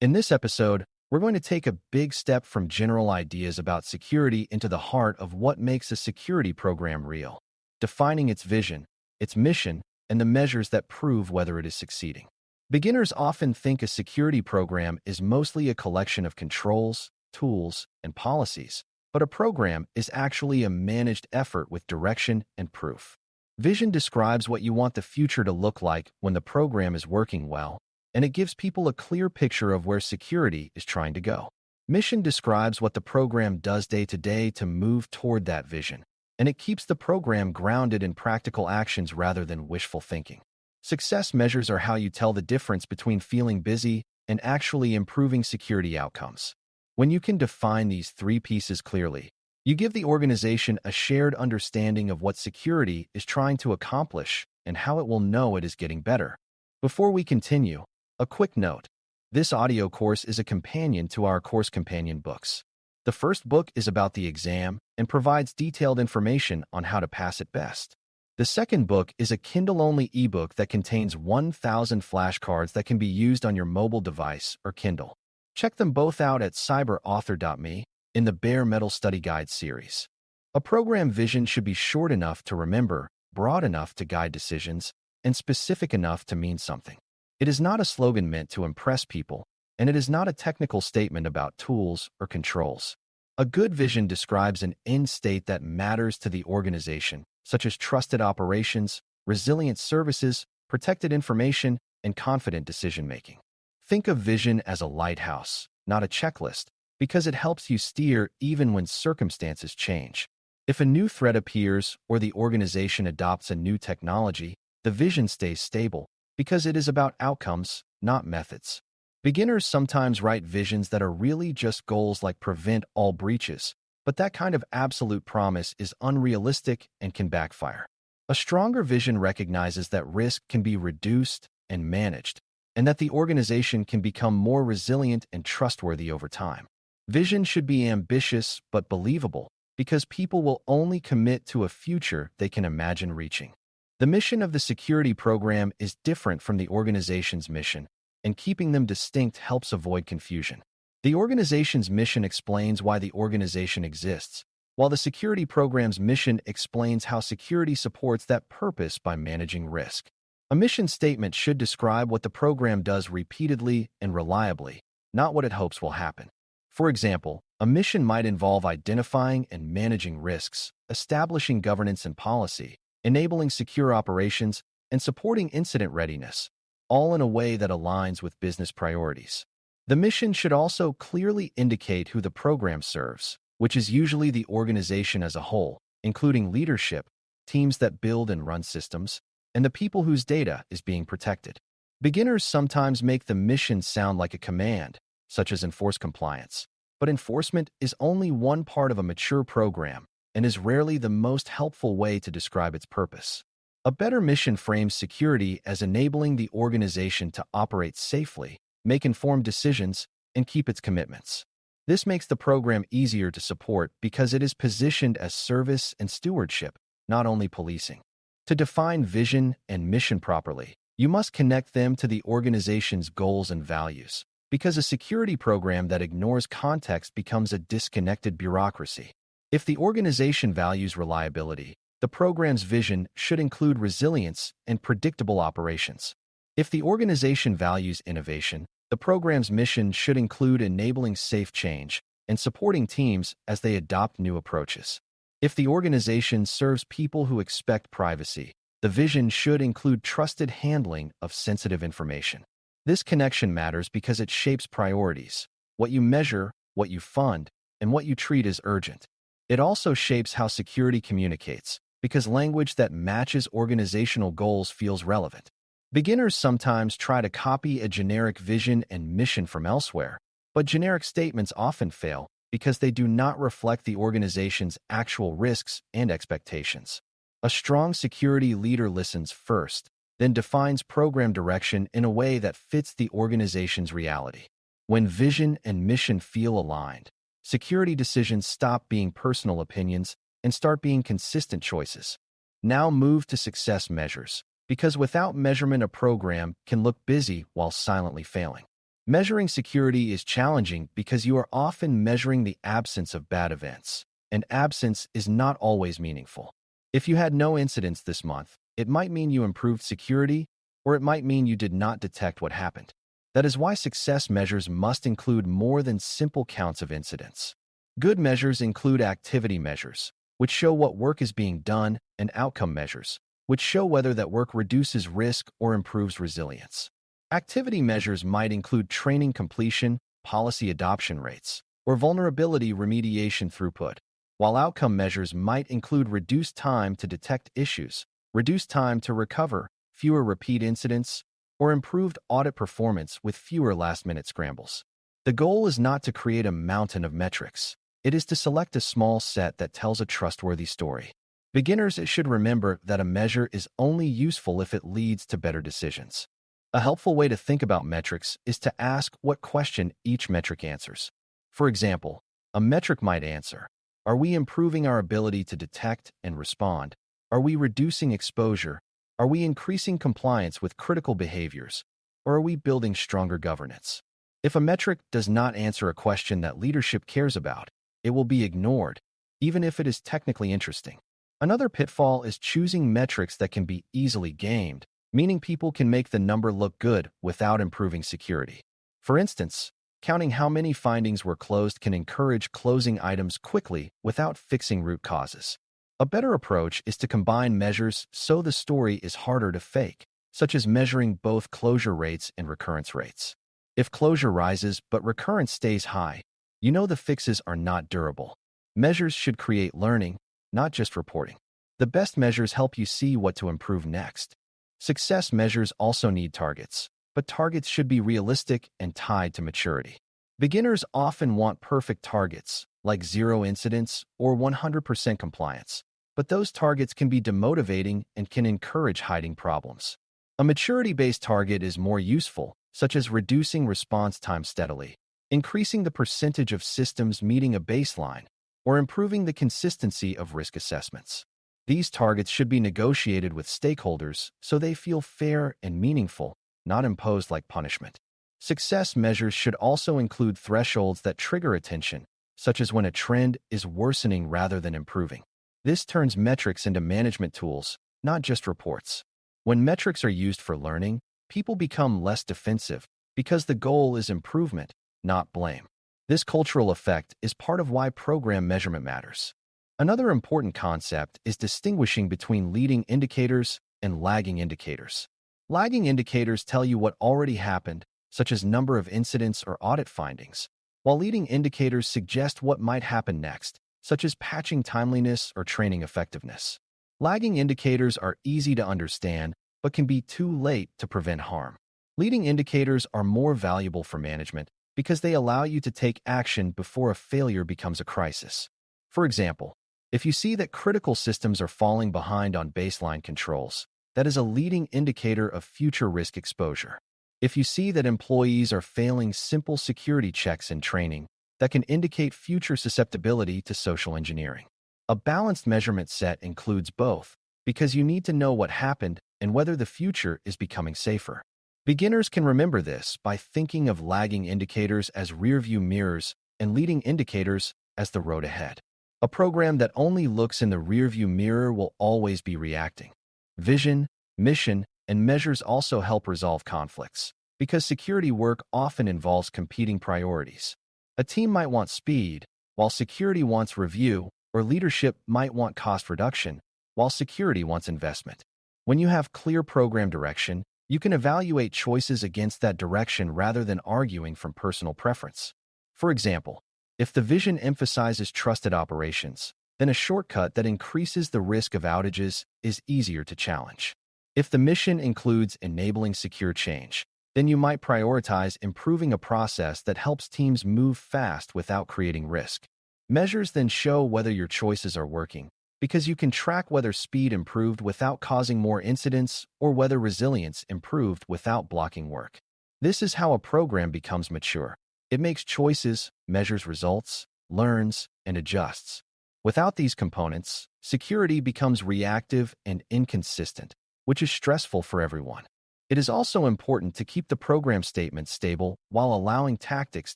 In this episode, we're going to take a big step from general ideas about security into the heart of what makes a security program real, defining its vision, its mission, and the measures that prove whether it is succeeding. Beginners often think a security program is mostly a collection of controls, tools, and policies, but a program is actually a managed effort with direction and proof. Vision describes what you want the future to look like when the program is working well, and it gives people a clear picture of where security is trying to go. Mission describes what the program does day to day to move toward that vision, and it keeps the program grounded in practical actions rather than wishful thinking. Success measures are how you tell the difference between feeling busy and actually improving security outcomes. When you can define these three pieces clearly, you give the organization a shared understanding of what security is trying to accomplish and how it will know it is getting better. Before we continue, a quick note. This audio course is a companion to our course companion books. The first book is about the exam and provides detailed information on how to pass it best. The second book is a Kindle-only ebook that contains 1,000 flashcards that can be used on your mobile device or Kindle. Check them both out at cyber.author.me in the Bare Metal Study Guide series. A program vision should be short enough to remember, broad enough to guide decisions, and specific enough to mean something. It is not a slogan meant to impress people, and it is not a technical statement about tools or controls. A good vision describes an end state that matters to the organization, such as trusted operations, resilient services, protected information, and confident decision-making. Think of vision as a lighthouse, not a checklist, because it helps you steer even when circumstances change. If a new threat appears or the organization adopts a new technology, the vision stays stable because it is about outcomes, not methods. Beginners sometimes write visions that are really just goals like prevent all breaches, but that kind of absolute promise is unrealistic and can backfire. A stronger vision recognizes that risk can be reduced and managed, and that the organization can become more resilient and trustworthy over time. Vision should be ambitious but believable, because people will only commit to a future they can imagine reaching. The mission of the security program is different from the organization's mission, and keeping them distinct helps avoid confusion. The organization's mission explains why the organization exists, while the security program's mission explains how security supports that purpose by managing risk. A mission statement should describe what the program does repeatedly and reliably, not what it hopes will happen. For example, a mission might involve identifying and managing risks, establishing governance and policy, enabling secure operations, and supporting incident readiness, all in a way that aligns with business priorities. The mission should also clearly indicate who the program serves, which is usually the organization as a whole, including leadership, teams that build and run systems, and the people whose data is being protected. Beginners sometimes make the mission sound like a command, such as enforce compliance, but enforcement is only one part of a mature program and is rarely the most helpful way to describe its purpose. A better mission frames security as enabling the organization to operate safely, make informed decisions, and keep its commitments. This makes the program easier to support because it is positioned as service and stewardship, not only policing. To define vision and mission properly, you must connect them to the organization's goals and values, because a security program that ignores context becomes a disconnected bureaucracy. If the organization values reliability, the program's vision should include resilience and predictable operations. If the organization values innovation, the program's mission should include enabling safe change and supporting teams as they adopt new approaches. If the organization serves people who expect privacy, the vision should include trusted handling of sensitive information. This connection matters because it shapes priorities, what you measure, what you fund, and what you treat as urgent. It also shapes how security communicates, because language that matches organizational goals feels relevant. Beginners sometimes try to copy a generic vision and mission from elsewhere, but generic statements often fail because they do not reflect the organization's actual risks and expectations. A strong security leader listens first, then defines program direction in a way that fits the organization's reality. When vision and mission feel aligned, security decisions stop being personal opinions and start being consistent choices. Now move to success measures, because without measurement a program can look busy while silently failing. Measuring security is challenging because you are often measuring the absence of bad events, and absence is not always meaningful. If you had no incidents this month, it might mean you improved security, or it might mean you did not detect what happened. That is why success measures must include more than simple counts of incidents. Good measures include activity measures, which show what work is being done, and outcome measures, which show whether that work reduces risk or improves resilience. Activity measures might include training completion, policy adoption rates, or vulnerability remediation throughput, while outcome measures might include reduced time to detect issues, reduced time to recover, fewer repeat incidents, or improved audit performance with fewer last-minute scrambles. The goal is not to create a mountain of metrics. It is to select a small set that tells a trustworthy story. Beginners should remember that a measure is only useful if it leads to better decisions. A helpful way to think about metrics is to ask what question each metric answers. For example, a metric might answer, are we improving our ability to detect and respond? Are we reducing exposure? Are we increasing compliance with critical behaviors? Or are we building stronger governance? If a metric does not answer a question that leadership cares about, it will be ignored, even if it is technically interesting. Another pitfall is choosing metrics that can be easily gamed, meaning people can make the number look good without improving security. For instance, counting how many findings were closed can encourage closing items quickly without fixing root causes. A better approach is to combine measures so the story is harder to fake, such as measuring both closure rates and recurrence rates. If closure rises but recurrence stays high, you know the fixes are not durable. Measures should create learning, not just reporting. The best measures help you see what to improve next. Success measures also need targets, but targets should be realistic and tied to maturity. Beginners often want perfect targets, like 0 incidents or 100% compliance, but those targets can be demotivating and can encourage hiding problems. A maturity-based target is more useful, such as reducing response time steadily, increasing the percentage of systems meeting a baseline, or improving the consistency of risk assessments. These targets should be negotiated with stakeholders so they feel fair and meaningful, not imposed like punishment. Success measures should also include thresholds that trigger attention, such as when a trend is worsening rather than improving. This turns metrics into management tools, not just reports. When metrics are used for learning, people become less defensive because the goal is improvement, not blame. This cultural effect is part of why program measurement matters. Another important concept is distinguishing between leading indicators and lagging indicators. Lagging indicators tell you what already happened, such as number of incidents or audit findings, while leading indicators suggest what might happen next, such as patching timeliness or training effectiveness. Lagging indicators are easy to understand, but can be too late to prevent harm. Leading indicators are more valuable for management because they allow you to take action before a failure becomes a crisis. For example, if you see that critical systems are falling behind on baseline controls, that is a leading indicator of future risk exposure. If you see that employees are failing simple security checks and training, that can indicate future susceptibility to social engineering. A balanced measurement set includes both, because you need to know what happened and whether the future is becoming safer. Beginners can remember this by thinking of lagging indicators as rearview mirrors and leading indicators as the road ahead. A program that only looks in the rearview mirror will always be reacting. Vision, mission, and measures also help resolve conflicts, because security work often involves competing priorities. A team might want speed, while security wants review, or leadership might want cost reduction, while security wants investment. When you have clear program direction, you can evaluate choices against that direction rather than arguing from personal preference. For example, if the vision emphasizes trusted operations, then a shortcut that increases the risk of outages is easier to challenge. If the mission includes enabling secure change, then you might prioritize improving a process that helps teams move fast without creating risk. Measures then show whether your choices are working, because you can track whether speed improved without causing more incidents or whether resilience improved without blocking work. This is how a program becomes mature. It makes choices, measures results, learns, and adjusts. Without these components, security becomes reactive and inconsistent, which is stressful for everyone. It is also important to keep the program statement stable while allowing tactics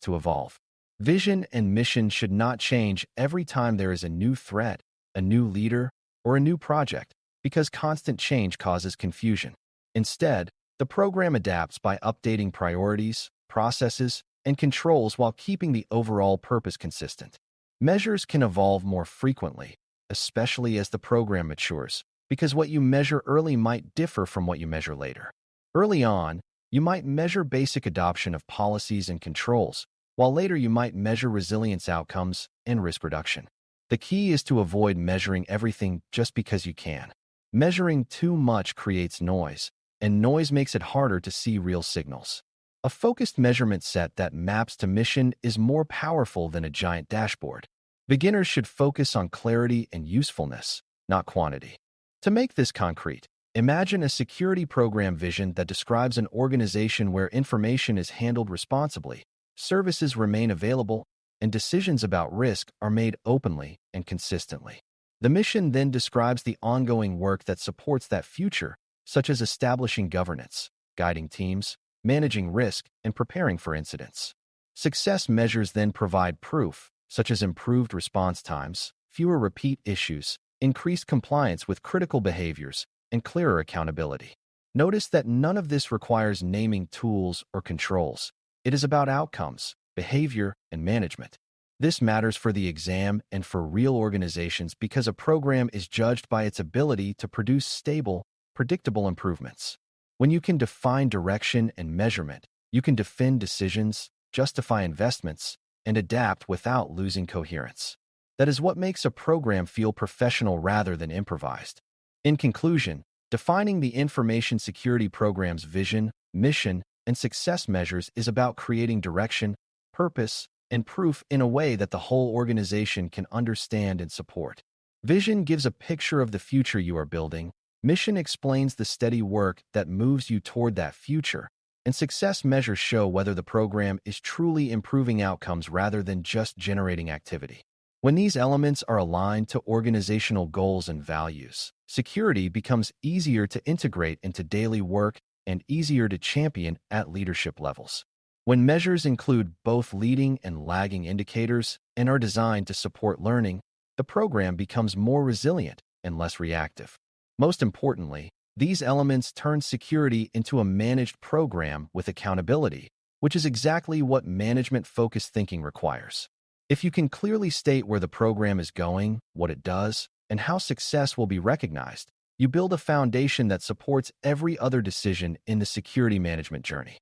to evolve. Vision and mission should not change every time there is a new threat, a new leader, or a new project, because constant change causes confusion. Instead, the program adapts by updating priorities, processes, and controls while keeping the overall purpose consistent. Measures can evolve more frequently, especially as the program matures, because what you measure early might differ from what you measure later. Early on, you might measure basic adoption of policies and controls, while later you might measure resilience outcomes and risk reduction. The key is to avoid measuring everything just because you can. Measuring too much creates noise, and noise makes it harder to see real signals. A focused measurement set that maps to mission is more powerful than a giant dashboard. Beginners should focus on clarity and usefulness, not quantity. To make this concrete, imagine a security program vision that describes an organization where information is handled responsibly, services remain available, and decisions about risk are made openly and consistently. The mission then describes the ongoing work that supports that future, such as establishing governance, guiding teams, managing risk, and preparing for incidents. Success measures then provide proof, such as improved response times, fewer repeat issues, increased compliance with critical behaviors, and clearer accountability. Notice that none of this requires naming tools or controls. It is about outcomes, behavior, and management. This matters for the exam and for real organizations because a program is judged by its ability to produce stable, predictable improvements. When you can define direction and measurement, you can defend decisions, justify investments, and adapt without losing coherence. That is what makes a program feel professional rather than improvised. In conclusion, defining the information security program's vision, mission, and success measures is about creating direction, purpose, and proof in a way that the whole organization can understand and support. Vision gives a picture of the future you are building, mission explains the steady work that moves you toward that future, and success measures show whether the program is truly improving outcomes rather than just generating activity. When these elements are aligned to organizational goals and values, security becomes easier to integrate into daily work and easier to champion at leadership levels. When measures include both leading and lagging indicators and are designed to support learning, the program becomes more resilient and less reactive. Most importantly, these elements turn security into a managed program with accountability, which is exactly what management-focused thinking requires. If you can clearly state where the program is going, what it does, and how success will be recognized, you build a foundation that supports every other decision in the security management journey.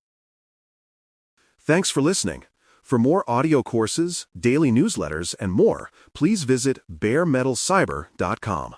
Thanks for listening. For more audio courses, daily newsletters, and more, please visit baremetalcyber.com.